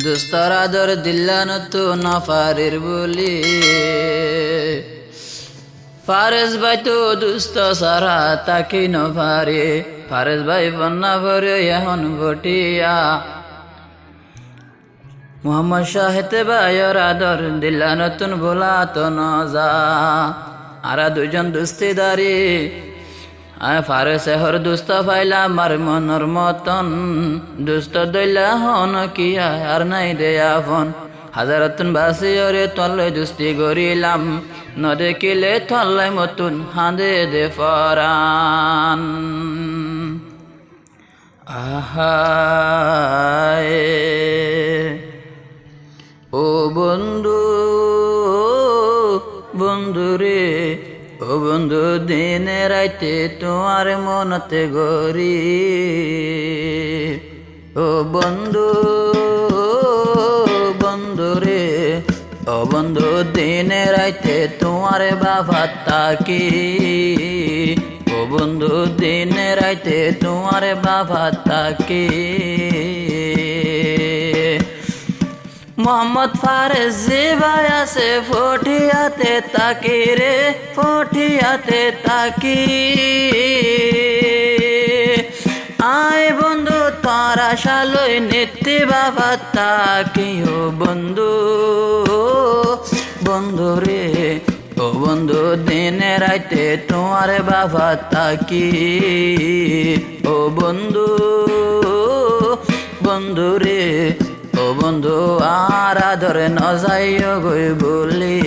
দুস্তর আদর দিল্লান তো না ফারের বলি ফারেজ ভাই তো দুস্ত সারা তাকি ন ফারে ফারেজ ভাই বন্যা ভরে এখন ভটিয়া মোহাম্মদ শাহেতে ভাইয়ের আদর দিল্লা নতুন ভোলা তো ন যা আরা দুজন দুস্তিদারি আয় ফারে সেহর দুস্ত ফাইলা মার মনর মতন দুস্ত দইলা হন কিয়া আর নাই দেয়া ফোন হাজারতন বাসি ওরে তলে দুস্তি গরিলাম ন দেখিলে থল্লাই মতুন হাঁদে দে ফরান আহায় ও বন্ধু বন্ধুরে ও বন্ধু দিনে রাইতে তোমার মনতে গরি ও বন্ধু বন্ধুরে ও বন্ধু দিনে রাইতে তোমার বাবা তাকি ও বন্ধু দিনে রাইতে তোমার বাবা তাকি মোহাম্মদ ফারেজ ভাই আছে ফটিয়াতে তাকি রে ফটিয়াতে তাকি আয় বন্ধু তার আশালই নিত্যি বাবা তাকি ও বন্ধু বন্ধু রে ও বন্ধু দিনে রাইতে তোমার বাবা তাকি ও বন্ধু বন্ধু রে ও বন্ধু আর আদরে ন যাইও গই বলি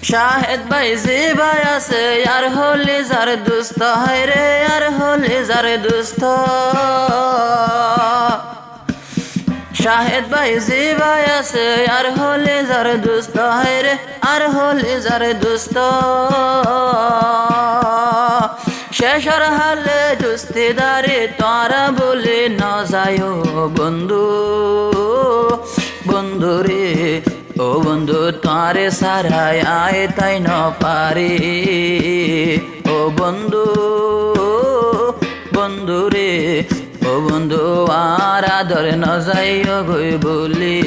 শাহেদ ভাই যে ভাই আছে আর হলে যার দুস্থ হয় রে আর হলে যার দুস্থ শাহেদ ভাই যে ভাই আছে আর হলে যার দুস্থ হয় রে আর হলে যার দুস্থ শেষর হালে দুস্তিদারি তারা বলে না যায় বন্ধু বন্ধু রে ও বন্ধু তারে সারায় আয় তাই ন পারে ও বন্ধু বন্ধু রে ও বন্ধু আর আদর ন যাইও গই বলি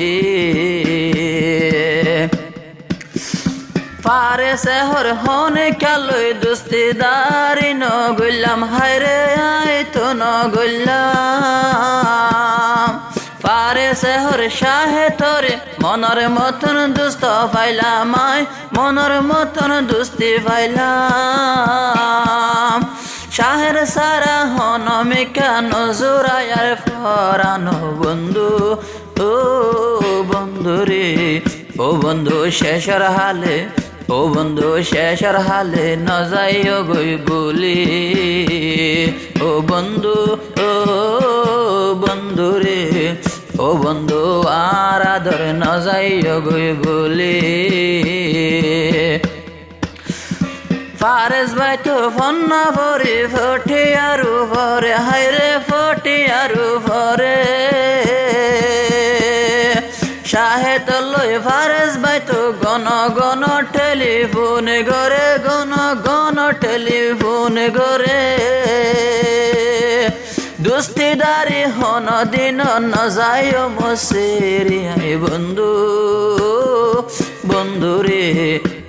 ফারে সেহর হনে কালই দুস্তিদারি ন গইলাম হায়রে আয় তো ন গইলাম ফারে সেহর শাহে তোরে মনর মতন দুস্ত পাইলাম আয় মনর মতন দুস্তি পাইলাম শাহের সারা হন মিকা নজুরায়ার ফরানো বন্ধু ও বন্ধু রে ও বন্ধু শেষর হালে ও বন্ধু শেষর হালে ন যাইও গই বলি ও বন্ধু রে ও বন্ধু আর আদর ন যাইও গই বলি ফারেজ ভাই তো ফন্না ভরে ফটি আরু ভরে হাইরে ফটি আরু ভরে শাহেদ লই ফারেজ ভাই তো গণ গণ টেলিফোন ঘরে গণ গণ টেলিফোন ঘরে দুস্তিদারি হন দিন ন যায় মসেরি আই বন্ধু বন্ধু রে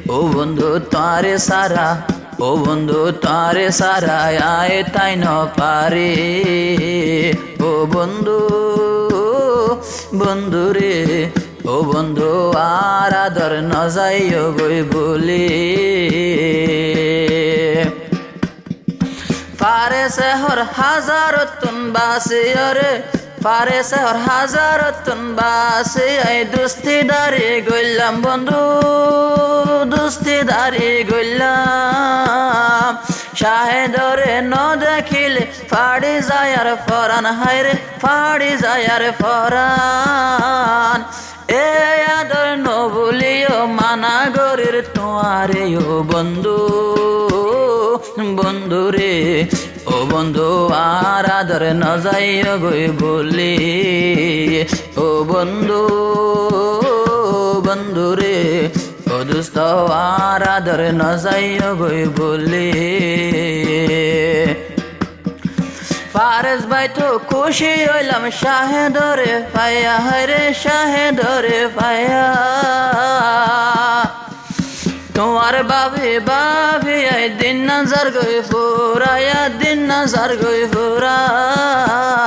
ও বন্ধু তারে সারা ও বন্ধু তারে সারা আয় তাই ন পারে ও বন্ধু বন্ধু রে ও বন্ধু আর আদর ন যাইও গই বলি ফারে সেহর হাজারতুন বাসি রে ফারে সেহর হাজারতুন বাসি আই দুস্তিদারি গইলাম বন্ধু দুস্তিদারি গইলাম শাহেদরে ন দেখিলে ফাড়ি যায় আর ফরান হায়রে ফাড়ি যায় আর ফরান এ আদর ন বলিও মানা গরির তোমারে ও বন্ধু বন্ধু রে ও বন্ধু আর আদর ন যাইও গই বলি ও বন্ধু বন্ধু রে ও দুস্থ আর আদর ন যাইও গই বলি তো খুশি হইলাম শাহেদরে পাইয়া, হরে শাহেদরে পাইয়া। তোমার বাবে বাবে আই দিন নজর গই ফুরায়া, দিন নজর গই ফুরায়।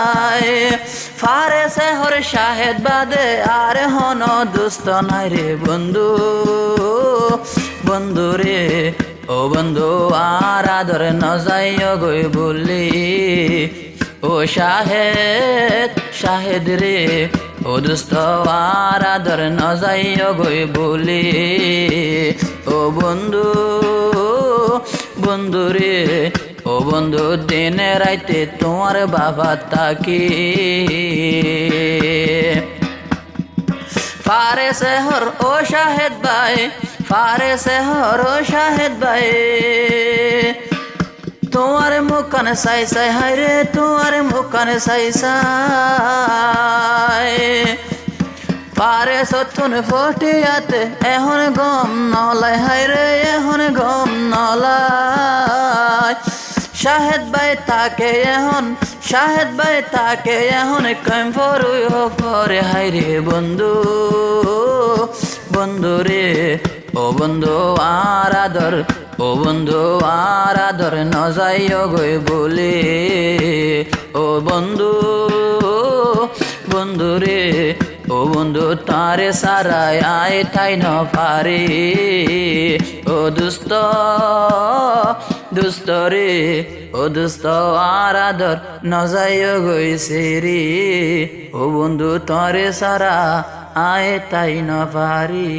ফারে শহর শাহেদ বাদে আর হন দুস্থ নাই রে বন্ধু, বন্ধু রে ও বন্ধু আর আদর নজাইও গই বলি। ও শাহেদ শাহেদ রে ও দুস্থ আর আদর নজাইও গই বলি। ও বন্ধু বন্ধু রে ও বন্ধু দিনে রাইতে তোমার বাবা তাকি। ফারে শহর ও শাহেদ ভাই, ফারে শহর ও শাহেদ ভাই, তোমার মুখান সাই সাই হায় রে, তোমার মুখান সাই সাই। পারে সতুন ফটিয়াতে এখন গম নলাই হায় রে, এখন গম নলাই। শাহেদ ভাই তাকে এখন, শাহেদ ভাই তাকে এখন কম পরে হায় রে বন্ধু, বন্ধু রে ও বন্ধু আর আদর, ও বন্ধু আর আদর নজাইও গই বলে। ও বন্ধু বন্ধু রে ও বন্ধু তারে সারায় আয় ঠাই ন পারে। ও দুস্থ দুস্থ রে ও দুস্থ আর আদর নজাইও গইছে রে। ও বন্ধু তারে সারা আয় তাই ন পারি।